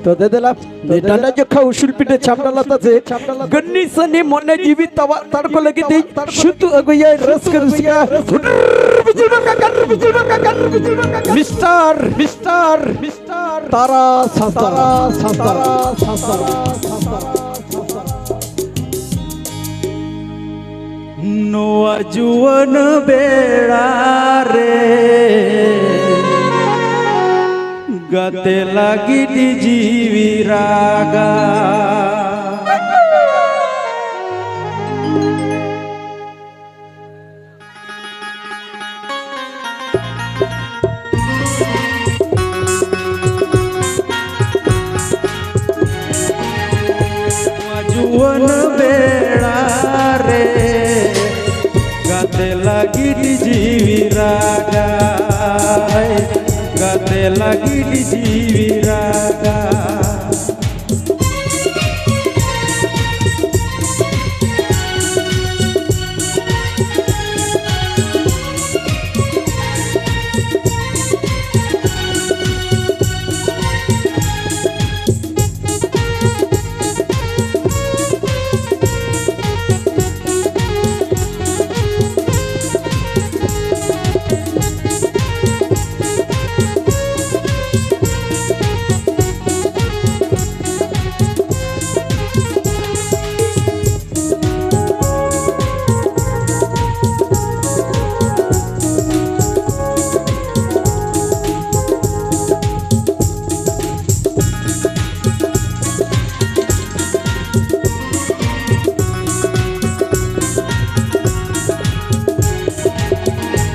तो दे दिला डांडा जो खाऊ शिल्पीने छापना लाता से गन्नी सने मोने जीवित तवा तड़को लगी थी शुद्ध अगुया रस कर उसका मिस्टर तारा नोआ जुवन बेड़ा रे गते लगी जीवी रागा जुवन बेड़ा रे गते लगी जीवी रागा गते लगी जीवी रागा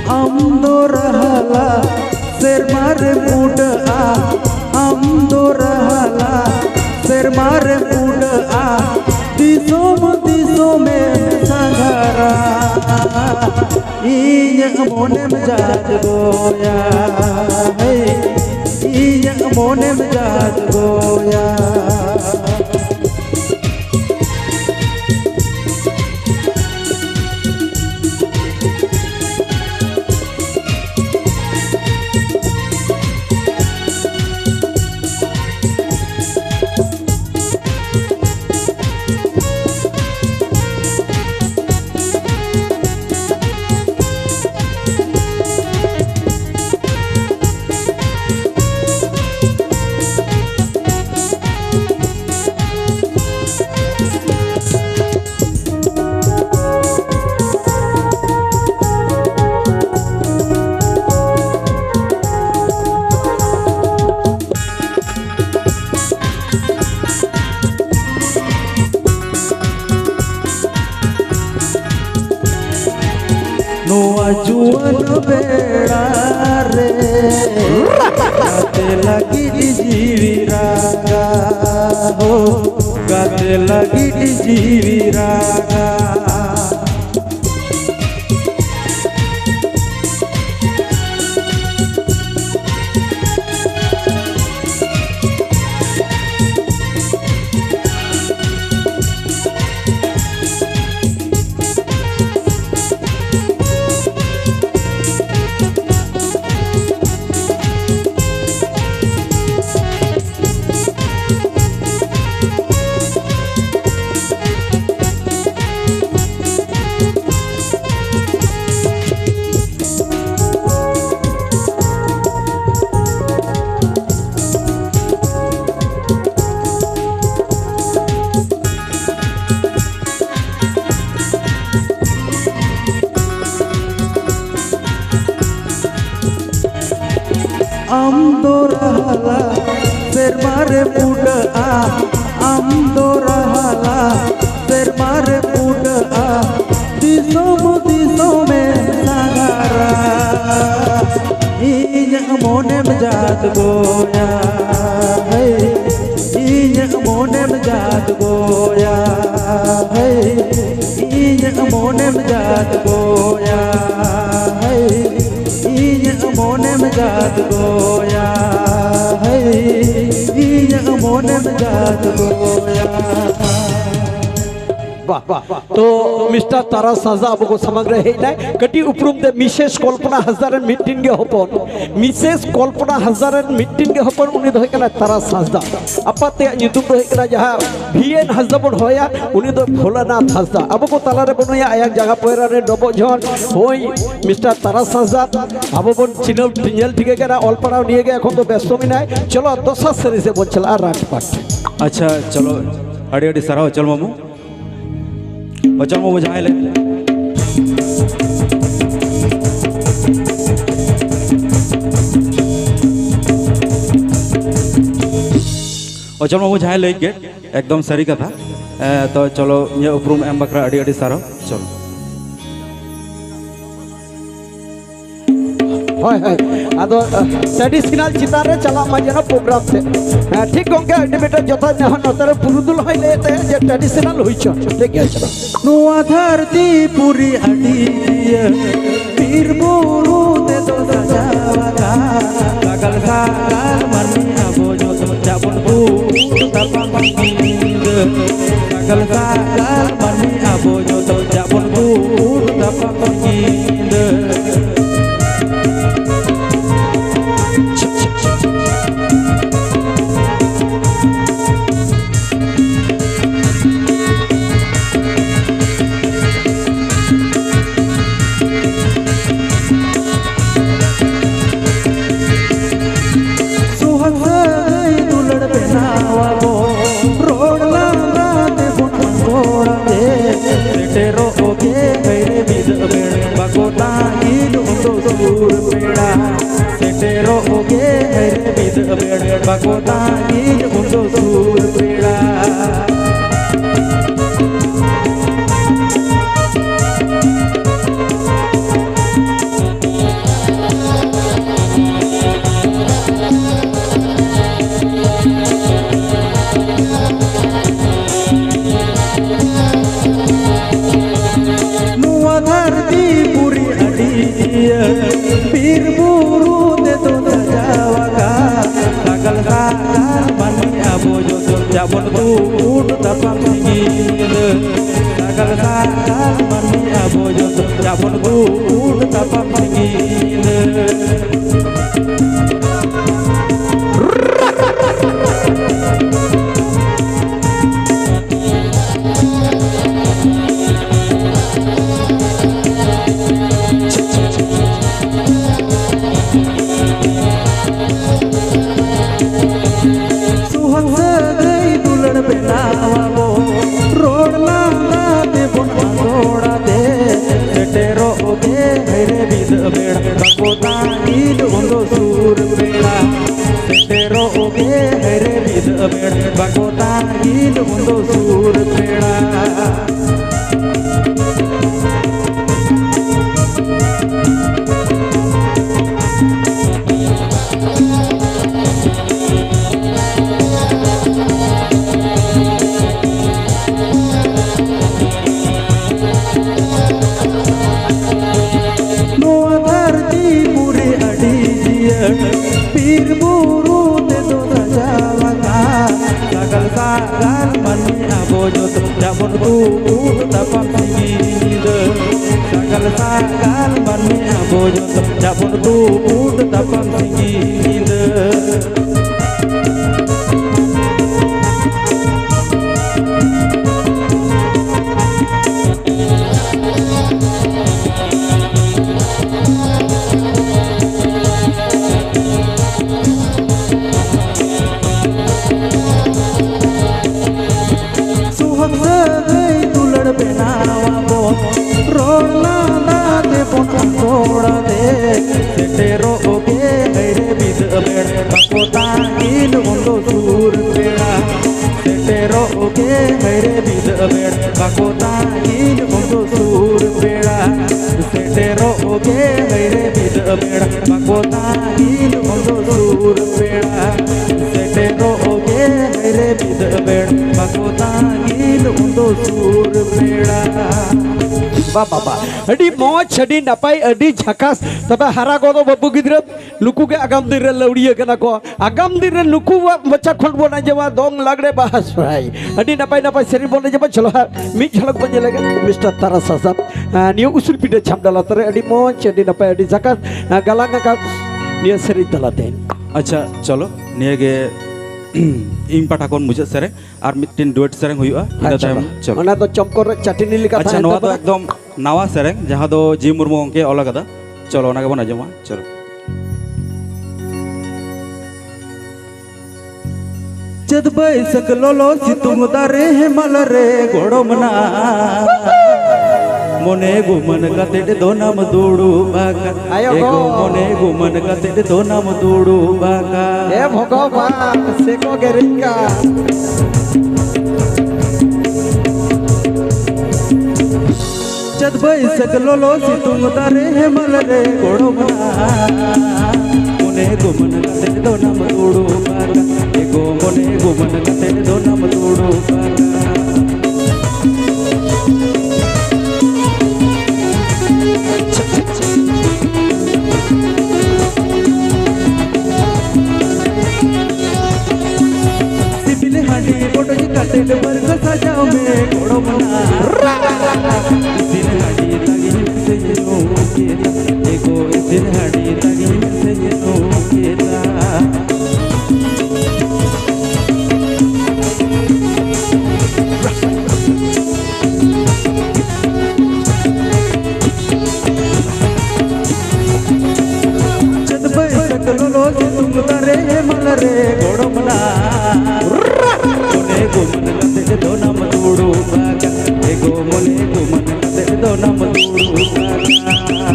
हमदो रहला शेर मारे मुडा हमदो रहला शेर मारे मुडा दिसों में संघरा इन्ह मोने में जात गोया इन्ह मोने में जात गोया नोआ जुवन बेड़ा रे गाते लगी जीवी रागा हो गाते लगी जीवी रागा आमदो रहला शेर मारे मुडा आमदो रहला शेर मारे मुडा दिसों में संघरा इन्ह मोने में जात गोया इन्ह मोने में जात गोया इन्ह मोने में जात गोया मोने में जात गोया मोने में जात गोया। तो मिस्टर तारास हाजदा अब को समग्र है ना कटी उपरुम दे मिसेस कल्पना हाजदा मीटिंग के हपन मिसेस कल्पना हाजदा मीटिंग के हपन उनी दो है तारास हाजदा अपाते ᱧᱩᱛᱩᱢ दो है जहां वीएन हाजदा बन होया उनी दो भोलानाथ हाजदा अब को ताला रे बनया आया जगह पैरा रे डबो जन होई मिस्टर तारास हाजदा अब बन चिनल टिंजल ठीक है ऑल पड़ाव निए गए এখন তো ব্যস্ত মিনাই চলো দশা সিরিজে বল চল আর রাত পাট अच्छा चलो अड़ी अड़ी सराव चल मामू चल मामू जहाँ ले चल मामू जहाँ ले गेट एकदम सरी कथा तो चलो ये उपरूम एम बकरा अड़ी अड़ी सराव चलो हाय हाय आदो ट्रेडिशनल चितार रे चला मजना प्रोग्राम से ठीक गोंके अल्टीमेट जथा जहां नतर पुरुदुल होय लेते जे ट्रेडिशनल होई छ ठीक है चलो नुआ धरती पूरी अड़ी पीर बोलो दे दो सजावा लगल साल मरनी अबो जो तो जाबन बू तपा नींद लगल साल मरनी अबो जो तो जाबन बू तपा नींद Bagotani undo sur peda Nuwa dharti puri adi pir buru de to jawa Sagal sagal mani abo jo jabon bud tapam tingil Sagal sagal mani abo jo jabon bud tapam tingil Bagotani undo sur peda Nuwa dharti puri adi pir buru de do jawa Sagal sagal mani abo jo jabon bud tapam tingil Sagal sagal mani abo jo jabon bud tapam tingil Bagotani undo sur peda Setero oge mere bid beda Bagotani undo sur peda Setero oge mere bid beda Bagotani undo sur peda बाबा अड़ी मौज अड़ी नपाई अड़ी झकास तब हारा गदो बाबू गिद्र लुकु के आगाम दिन रे लौड़िया कना को आगाम दिन रे लुकु बच्चा खंड बोना जवा दोंग लागड़े बाहा सोराई अड़ी नपाई नपाई सेरी बोना जवा चलो मी झलक बन जलेगा मिस्टर तारा साहब नियो उसूल पीटे छामडला तरे अड़ी मौज अड़ी नपाई अड़ी झकास गलांगा का नियो सेरी दलाते अच्छा चलो निये गे इन पाठा कोन मुझे सेरे और मिट्टिन डुएट सेरेंग हुआ इना टाइम चलो ओना तो चमकोर चटनी लिखा अच्छा नवा तो एकदम नवा सेरेंग जहां दो जी मुर्मू के अलग अदा चलो ओना के बना जमा चलो जद बैसक लोलो सितुंग दारे हेमल रे गोड़मना मोने गुमन कते दो नाम दूड़ू बाका एगो मोने गुमन कते दो नाम दूड़ू बाका ए भगवान सेको गेरिका जद बैसक लोलो सितुंग दारे हेमल रे गोड़मना मोने गुमन कते दो नाम दूड़ू बाका एगो मोने गुमन कते दो नाम दूड़ू बाका कटेल वर्ग सजाओ में गोड़ो मना दिन हाडी तगिन से नो केता एगो दिन हाडी तगिन से नो केता जद बैसक लोलो तुम तारे मल रे गोड़ो मना गुमन कते दो नाम दूड़ू बागा एगो मोने गुमन कते दो नाम दूड़ू बागा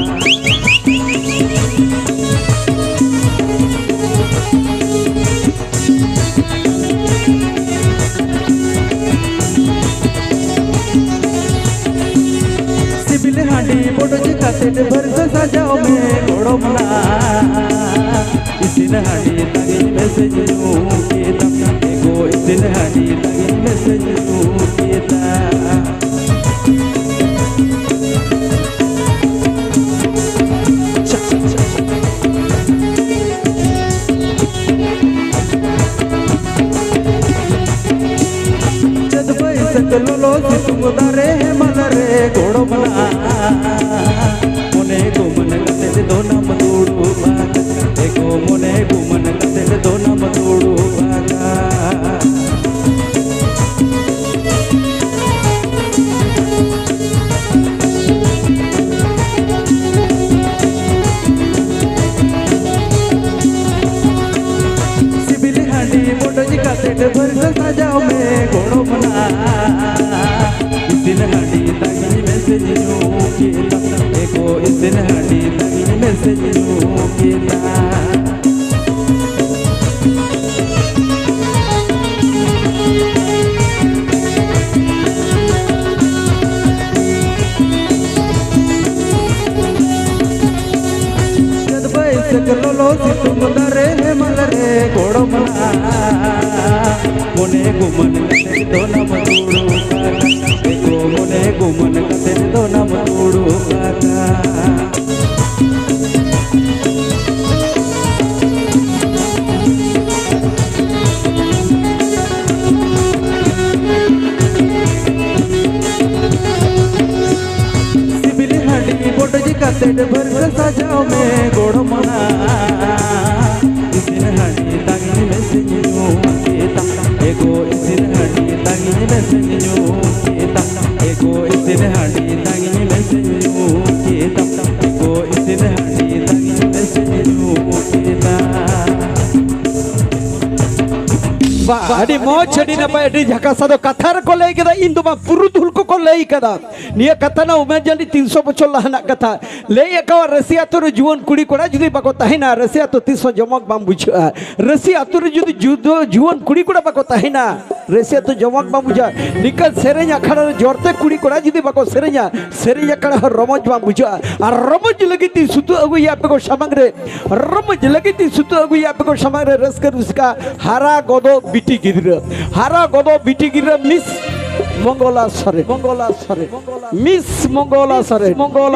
सिबिल हांडी बोटो जी कते भरस सजाओ में गोड़ो मना इसिन हांडी तागी मैसेज नु केता एगो इसिन हांडी तागी मैसेज नु केता जद बैसक लोलो सितुंग दारे हेमल रे गोड़ो मना मोने गुमन कते दो नाम दूड़ू बागा एगो मोने गुमन कते दो नाम दूड़ू बागा सिबिल हांडी बोटो जी कते भरस सजाओ में गोड़ो मना दिन हांडी तागी मैसेज नु केता एगो दिन हांडी तागी मैसेज नु केता जद बैसक लोलो सितुंग दारे हेमल रे गोड़ो मना मोने गुमन कते दो नाम दूड़ू बागा एगो मोने गुमन कते दो नाम दूड़ू बागा सिबिल हांडी बोटो जी कते भरस सजाओ में गोड़ो मना इसिन हांडी तागी मैसेज नु केता एगो इसिन हांडी तागी मैसेज नु केता एगो इसिन हांडी तागी मैसेज नु केता एगो इसिन हांडी तागी मैसेज नु केता अड़ी मौज अड़ी नपाई अड़ी झकासा दो कथा रे को लई कदा इन दो पुरुधुल को लई कदा निया कथा ना उमेर जल्दी 300 बछर लहाना कथा लई एका रसिया तो जुवन कुड़ी कोड़ा जुदी बाको तहिना रसिया तो 300 जमक बाम बुझा रसिया तो जुदी जुवन कुड़ी कोड़ा बाको तहिना रसिया तो जमक बाम बुझा निकल सेरेñ अखाड़ा जोरते कुड़ी कोड़ा जुदी बाको सेरेña सेरेñ अखाड़ा रमज बाम बुझा और रमज लगी सुतु अगुया पे को सामंग रे रमज लगी सुतु अगुया पे को सामंग रे रसकर उसका हारा गदो बिटी गिद्र मिस মঙ্গলা সরে মিস মঙ্গলা সরে